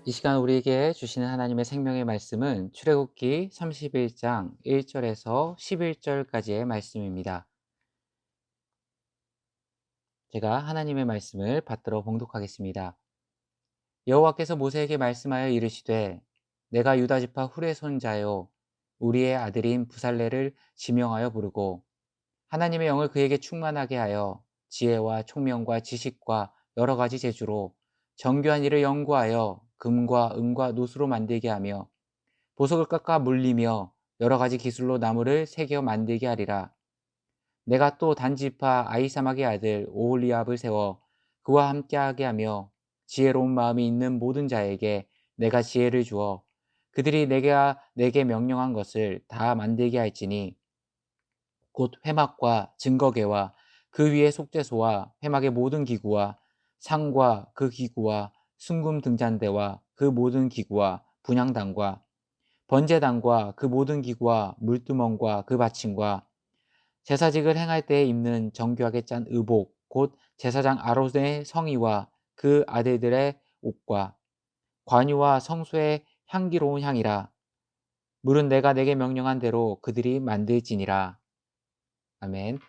이 시간 우리에게 주시는 하나님의 생명의 말씀은 출애굽기 31장 1절에서 11절까지의 말씀입니다. 제가 하나님의 말씀을 받들어 봉독하겠습니다. 여호와께서 모세에게 말씀하여 이르시되 내가 유다 지파 훌의 손자요 우리의 아들인 부살레를 지명하여 부르고 하나님의 영을 그에게 충만하게 하여 지혜와 총명과 지식과 여러 가지 재주로 정교한 일을 연구하여 금과 은과 노수로 만들게 하며 보석을 깎아 물리며 여러 가지 기술로 나무를 새겨 만들게 하리라. 내가 또 단지파 아히사막의 아들 오홀리압을 세워 그와 함께하게 하며 지혜로운 마음이 있는 모든 자에게 내가 지혜를 주어 그들이 내게 명령한 것을 다 만들게 할지니 곧 회막과 증거계와 그 위에 속죄소와 회막의 모든 기구와 상과 그 기구와 순금 등잔대와 그 모든 기구와 분향단과 번제단과 그 모든 기구와 물두멍과 그 받침과 제사직을 행할 때에 입는 정교하게 짠 의복 곧 제사장 아론의 성의와 그 아들들의 옷과 관유와 성소의 향기로운 향이라. 물은 내가 내게 명령한 대로 그들이 만들지니라. 아멘.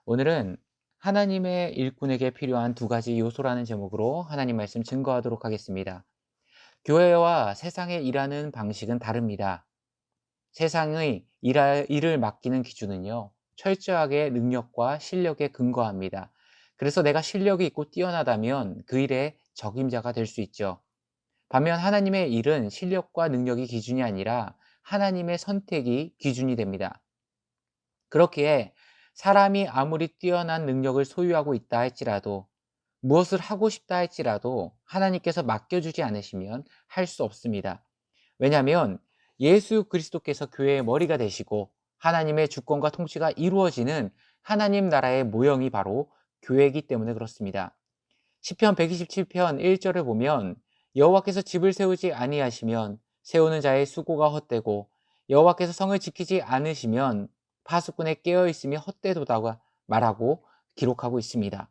오늘은 하나님의 일꾼에게 필요한 두 가지 요소라는 제목으로 하나님 말씀 증거하도록 하겠습니다. 교회와 세상의 일하는 방식은 다릅니다. 세상의 일을 맡기는 기준은요, 철저하게 능력과 실력에 근거합니다. 그래서 내가 실력이 있고 뛰어나다면 그 일의 적임자가 될 수 있죠. 반면 하나님의 일은 실력과 능력이 기준이 아니라 하나님의 선택이 기준이 됩니다. 그렇기에 사람이 아무리 뛰어난 능력을 소유하고 있다 할지라도 무엇을 하고 싶다 할지라도 하나님께서 맡겨주지 않으시면 할 수 없습니다. 왜냐하면 예수 그리스도께서 교회의 머리가 되시고 하나님의 주권과 통치가 이루어지는 하나님 나라의 모형이 바로 교회이기 때문에 그렇습니다. 시편 127편 1절을 보면 여호와께서 집을 세우지 아니하시면 세우는 자의 수고가 헛되고 여호와께서 성을 지키지 않으시면 파수꾼의 깨어 있음이 헛되도다고 말하고 기록하고 있습니다.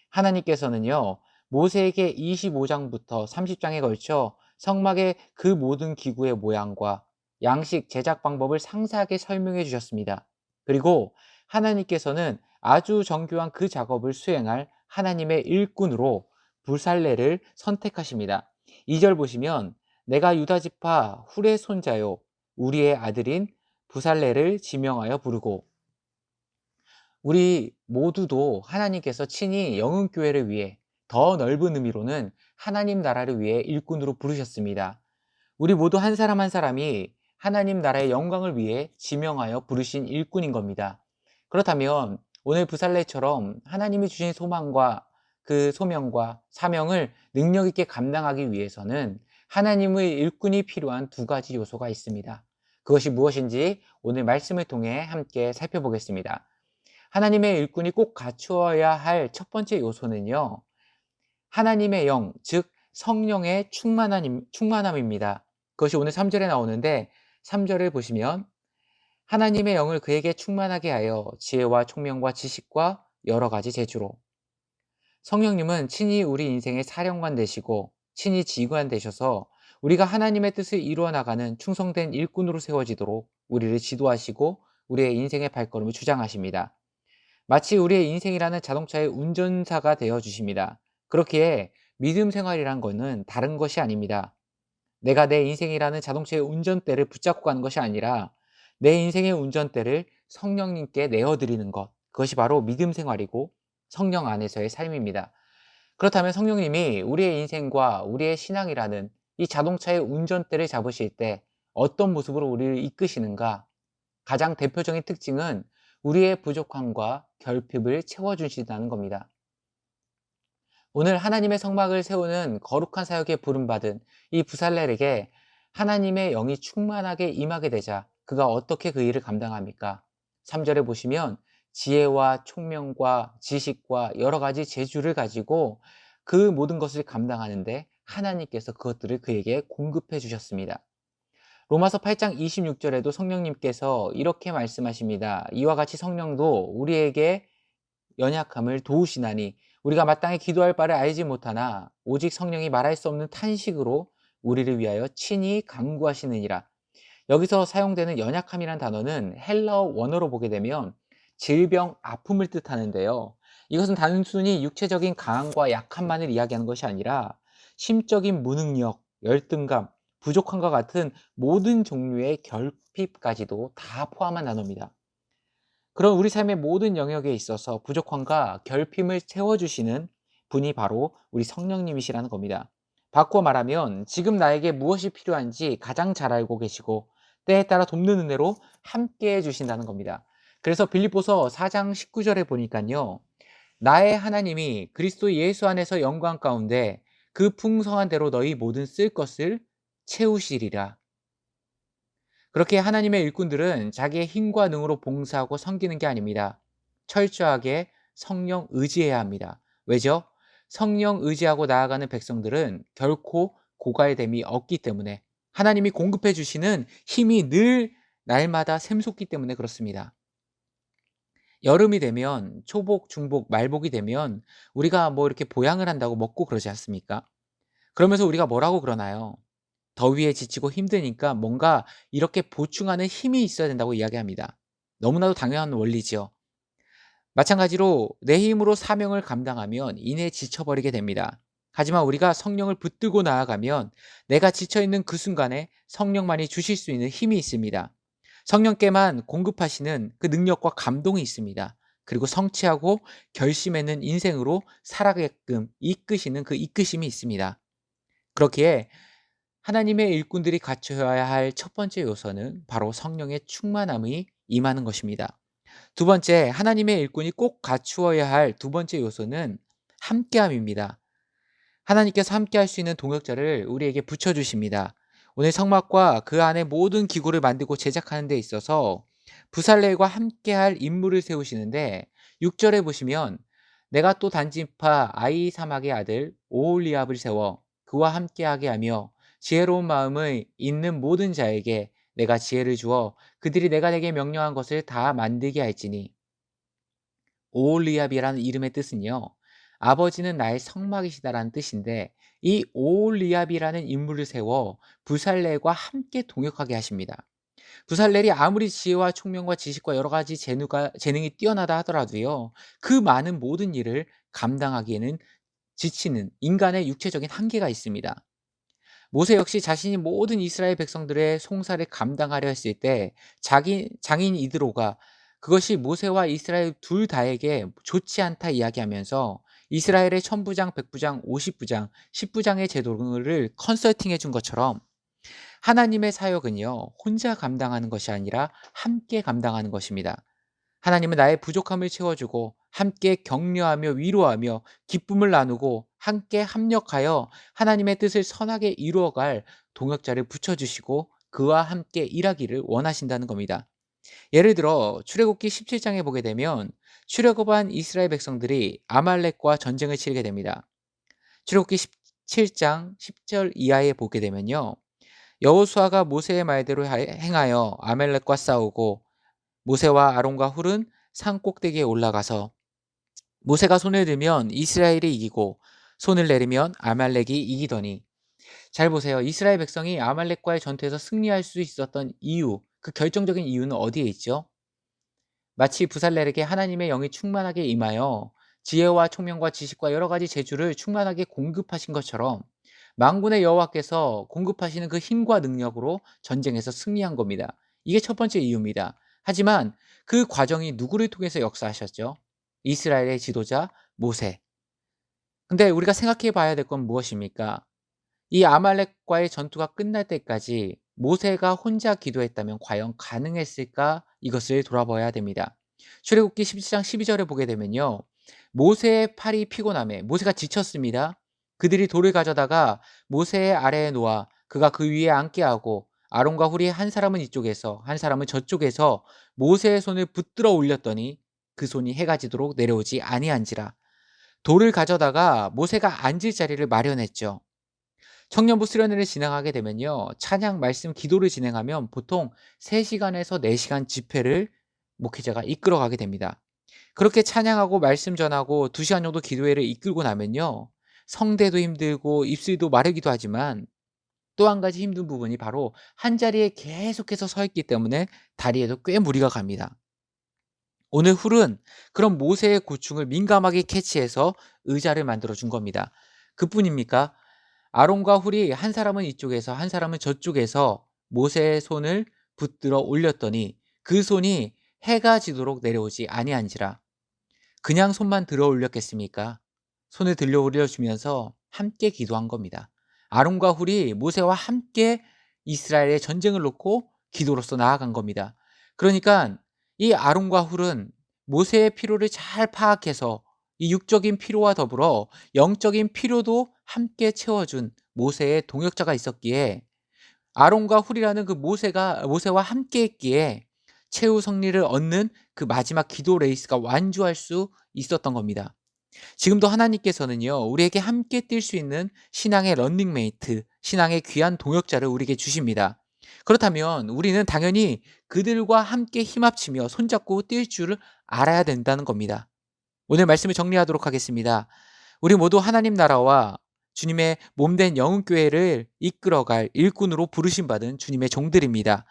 하나님께서는요, 모세에게 25장부터 30장에 걸쳐 성막의 그 모든 기구의 모양과 양식, 제작 방법을 상세하게 설명해 주셨습니다. 그리고 하나님께서는 아주 정교한 그 작업을 수행할 하나님의 일꾼으로 부살레를 선택하십니다. 2절 보시면 내가 유다 지파 훌의 손자요 우리의 아들인 부살레를 지명하여 부르고, 우리 모두도 하나님께서 친히 영흥교회를 위해 더 넓은 의미로는 하나님 나라를 위해 일꾼으로 부르셨습니다. 우리 모두 한 사람 한 사람이 하나님 나라의 영광을 위해 지명하여 부르신 일꾼인 겁니다. 그렇다면 오늘 부살레처럼 하나님이 주신 소망과 그 소명과 사명을 능력 있게 감당하기 위해서는 하나님의 일꾼이 필요한 두 가지 요소가 있습니다. 그것이 무엇인지 오늘 말씀을 통해 함께 살펴보겠습니다. 하나님의 일꾼이 꼭 갖추어야 할 첫 번째 요소는요, 하나님의 영, 즉 성령의 충만함입니다. 그것이 오늘 3절에 나오는데 3절을 보시면 하나님의 영을 그에게 충만하게 하여 지혜와 총명과 지식과 여러 가지 재주로. 성령님은 친히 우리 인생의 사령관 되시고 친히 지휘관 되셔서 우리가 하나님의 뜻을 이루어 나가는 충성된 일꾼으로 세워지도록 우리를 지도하시고 우리의 인생의 발걸음을 주장하십니다. 마치 우리의 인생이라는 자동차의 운전사가 되어 주십니다. 그렇기에 믿음 생활이란 것은 다른 것이 아닙니다. 내가 내 인생이라는 자동차의 운전대를 붙잡고 가는 것이 아니라 내 인생의 운전대를 성령님께 내어드리는 것, 그것이 바로 믿음 생활이고 성령 안에서의 삶입니다. 그렇다면 성령님이 우리의 인생과 우리의 신앙이라는 이 자동차의 운전대를 잡으실 때 어떤 모습으로 우리를 이끄시는가? 가장 대표적인 특징은 우리의 부족함과 결핍을 채워주신다는 겁니다. 오늘 하나님의 성막을 세우는 거룩한 사역에 부름받은 이 부살렐에게 하나님의 영이 충만하게 임하게 되자 그가 어떻게 그 일을 감당합니까? 3절에 보시면 지혜와 총명과 지식과 여러 가지 재주를 가지고 그 모든 것을 감당하는데 하나님께서 그것들을 그에게 공급해 주셨습니다. 로마서 8장 26절에도 성령님께서 이렇게 말씀하십니다. 이와 같이 성령도 우리에게 연약함을 도우시나니 우리가 마땅히 기도할 바를 알지 못하나 오직 성령이 말할 수 없는 탄식으로 우리를 위하여 친히 간구하시느니라. 여기서 사용되는 연약함이란 단어는 헬라어 원어로 보게 되면 질병, 아픔을 뜻하는데요. 이것은 단순히 육체적인 강함과 약함만을 이야기하는 것이 아니라 심적인 무능력, 열등감, 부족함과 같은 모든 종류의 결핍까지도 다 포함한 단어입니다. 그런 우리 삶의 모든 영역에 있어서 부족함과 결핍을 채워주시는 분이 바로 우리 성령님이시라는 겁니다. 바꾸어 말하면 지금 나에게 무엇이 필요한지 가장 잘 알고 계시고 때에 따라 돕는 은혜로 함께 해주신다는 겁니다. 그래서 빌립보서 4장 19절에 보니까요. 나의 하나님이 그리스도 예수 안에서 영광 가운데 그 풍성한 대로 너희 모든 쓸 것을 채우시리라. 그렇게 하나님의 일꾼들은 자기의 힘과 능으로 봉사하고 섬기는 게 아닙니다. 철저하게 성령 의지해야 합니다. 왜죠? 성령 의지하고 나아가는 백성들은 결코 고갈됨이 없기 때문에 하나님이 공급해 주시는 힘이 늘 날마다 샘솟기 때문에 그렇습니다. 여름이 되면 초복, 중복, 말복이 되면 우리가 뭐 이렇게 보양을 한다고 먹고 그러지 않습니까? 그러면서 우리가 뭐라고 그러나요? 더위에 지치고 힘드니까 뭔가 이렇게 보충하는 힘이 있어야 된다고 이야기합니다. 너무나도 당연한 원리죠. 마찬가지로 내 힘으로 사명을 감당하면 이내 지쳐버리게 됩니다. 하지만 우리가 성령을 붙들고 나아가면 내가 지쳐있는 그 순간에 성령만이 주실 수 있는 힘이 있습니다. 성령께만 공급하시는 그 능력과 감동이 있습니다. 그리고 성취하고 결심했는 인생으로 살아가게끔 이끄시는 그 이끄심이 있습니다. 그렇기에 하나님의 일꾼들이 갖춰야 할 첫 번째 요소는 바로 성령의 충만함이 임하는 것입니다. 두 번째, 하나님의 일꾼이 꼭 갖추어야 할 두 번째 요소는 함께함입니다. 하나님께서 함께할 수 있는 동역자를 우리에게 붙여주십니다. 오늘 성막과 그 안에 모든 기구를 만들고 제작하는 데 있어서 부살렐과 함께할 인물을 세우시는데 6절에 보시면 내가 또 단지파 아이사막의 아들 오홀리압을 세워 그와 함께하게 하며 지혜로운 마음을 있는 모든 자에게 내가 지혜를 주어 그들이 내가 내게 명령한 것을 다 만들게 할지니. 오홀리압이라는 이름의 뜻은요, 아버지는 나의 성막이시다라는 뜻인데 이 오홀리압이라는 인물을 세워 부살렐과 함께 동역하게 하십니다. 부살렐이 아무리 지혜와 총명과 지식과 여러 가지 재능이 뛰어나다 하더라도요, 그 많은 모든 일을 감당하기에는 지치는 인간의 육체적인 한계가 있습니다. 모세 역시 자신이 모든 이스라엘 백성들의 송사를 감당하려 했을 때 장인 이드로가 그것이 모세와 이스라엘 둘 다에게 좋지 않다 이야기하면서 이스라엘의 천부장, 백부장, 50부장, 10부장의 제도를 컨설팅해 준 것처럼 하나님의 사역은요, 혼자 감당하는 것이 아니라 함께 감당하는 것입니다. 하나님은 나의 부족함을 채워주고 함께 격려하며 위로하며 기쁨을 나누고 함께 합력하여 하나님의 뜻을 선하게 이루어갈 동역자를 붙여주시고 그와 함께 일하기를 원하신다는 겁니다. 예를 들어 출애굽기 17장에 보게 되면 출애굽한 이스라엘 백성들이 아말렉과 전쟁을 치르게 됩니다. 출애굽기 17장 10절 이하에 보게 되면요, 여호수아가 모세의 말대로 행하여 아말렉과 싸우고 모세와 아론과 훌은 산 꼭대기에 올라가서 모세가 손을 들면 이스라엘이 이기고 손을 내리면 아말렉이 이기더니. 잘 보세요. 이스라엘 백성이 아말렉과의 전투에서 승리할 수 있었던 이유, 그 결정적인 이유는 어디에 있죠? 마치 부살렐에게 하나님의 영이 충만하게 임하여 지혜와 총명과 지식과 여러 가지 재주를 충만하게 공급하신 것처럼 만군의 여호와께서 공급하시는 그 힘과 능력으로 전쟁에서 승리한 겁니다. 이게 첫 번째 이유입니다. 하지만 그 과정이 누구를 통해서 역사하셨죠? 이스라엘의 지도자 모세. 근데 우리가 생각해 봐야 될 건 무엇입니까? 이 아말렉과의 전투가 끝날 때까지 모세가 혼자 기도했다면 과연 가능했을까? 이것을 돌아봐야 됩니다. 출애굽기 17장 12절에 보게 되면요, 모세의 팔이 피곤함에 모세가 지쳤습니다. 그들이 돌을 가져다가 모세의 아래에 놓아 그가 그 위에 앉게 하고 아론과 훌이 한 사람은 이쪽에서 한 사람은 저쪽에서 모세의 손을 붙들어 올렸더니 그 손이 해가 지도록 내려오지 아니한지라. 돌을 가져다가 모세가 앉을 자리를 마련했죠. 청년부 수련회를 진행하게 되면요, 찬양, 말씀, 기도를 진행하면 보통 3시간에서 4시간 집회를 목회자가 이끌어가게 됩니다. 그렇게 찬양하고 말씀 전하고 2시간 정도 기도회를 이끌고 나면요, 성대도 힘들고 입술도 마르기도 하지만 또 한 가지 힘든 부분이 바로 한자리에 계속해서 서 있기 때문에 다리에도 꽤 무리가 갑니다. 오늘 훌은 그런 모세의 고충을 민감하게 캐치해서 의자를 만들어 준 겁니다. 그뿐입니까? 아론과 훌이 한 사람은 이쪽에서 한 사람은 저쪽에서 모세의 손을 붙들어 올렸더니 그 손이 해가 지도록 내려오지 아니한지라. 그냥 손만 들어 올렸겠습니까? 손을 들려 올려주면서 함께 기도한 겁니다. 아론과 훌이 모세와 함께 이스라엘의 전쟁을 놓고 기도로서 나아간 겁니다. 그러니까 이 아론과 훌은 모세의 필요를 잘 파악해서 이 육적인 필요와 더불어 영적인 필요도 함께 채워준 모세의 동역자가 있었기에 아론과 훌이라는 그 모세와 함께 했기에 최후 승리를 얻는 그 마지막 기도 레이스가 완주할 수 있었던 겁니다. 지금도 하나님께서는요, 우리에게 함께 뛸 수 있는 신앙의 런닝메이트, 신앙의 귀한 동역자를 우리에게 주십니다. 그렇다면 우리는 당연히 그들과 함께 힘합치며 손잡고 뛸 줄을 알아야 된다는 겁니다. 오늘 말씀을 정리하도록 하겠습니다. 우리 모두 하나님 나라와 주님의 몸된 영혼교회를 이끌어갈 일꾼으로 부르심받은 주님의 종들입니다.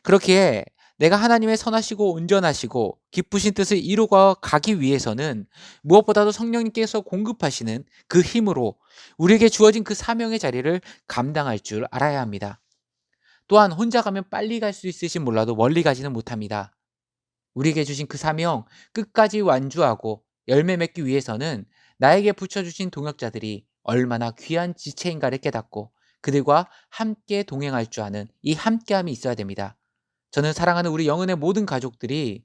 그렇기에 내가 하나님의 선하시고 온전하시고 기쁘신 뜻을 이루어 가기 위해서는 무엇보다도 성령님께서 공급하시는 그 힘으로 우리에게 주어진 그 사명의 자리를 감당할 줄 알아야 합니다. 또한 혼자 가면 빨리 갈 수 있을지 몰라도 멀리 가지는 못합니다. 우리에게 주신 그 사명 끝까지 완주하고 열매 맺기 위해서는 나에게 붙여주신 동역자들이 얼마나 귀한 지체인가를 깨닫고 그들과 함께 동행할 줄 아는 이 함께함이 있어야 됩니다. 저는 사랑하는 우리 영은의 모든 가족들이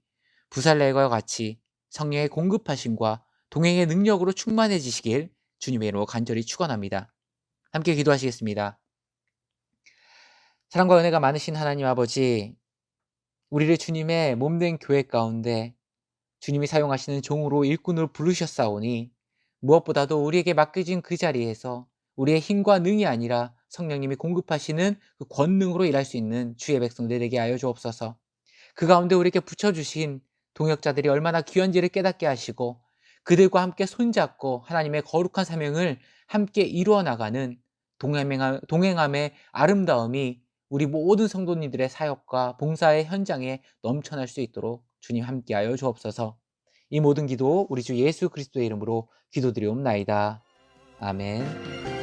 부살레와 같이 성령의 공급하심과 동행의 능력으로 충만해지시길 주님의 이름으로 간절히 축원합니다. 함께 기도하시겠습니다. 사랑과 은혜가 많으신 하나님 아버지, 우리를 주님의 몸된 교회 가운데 주님이 사용하시는 종으로 일꾼으로 부르셨사오니 무엇보다도 우리에게 맡겨진 그 자리에서 우리의 힘과 능이 아니라 성령님이 공급하시는 그 권능으로 일할 수 있는 주의 백성들 되게 하여 주옵소서. 그 가운데 우리에게 붙여주신 동역자들이 얼마나 귀한지를 깨닫게 하시고 그들과 함께 손잡고 하나님의 거룩한 사명을 함께 이루어 나가는 동행함의 아름다움이 우리 모든 성도님들의 사역과 봉사의 현장에 넘쳐날 수 있도록 주님 함께하여 주옵소서. 이 모든 기도 우리 주 예수 그리스도의 이름으로 기도드리옵나이다. 아멘.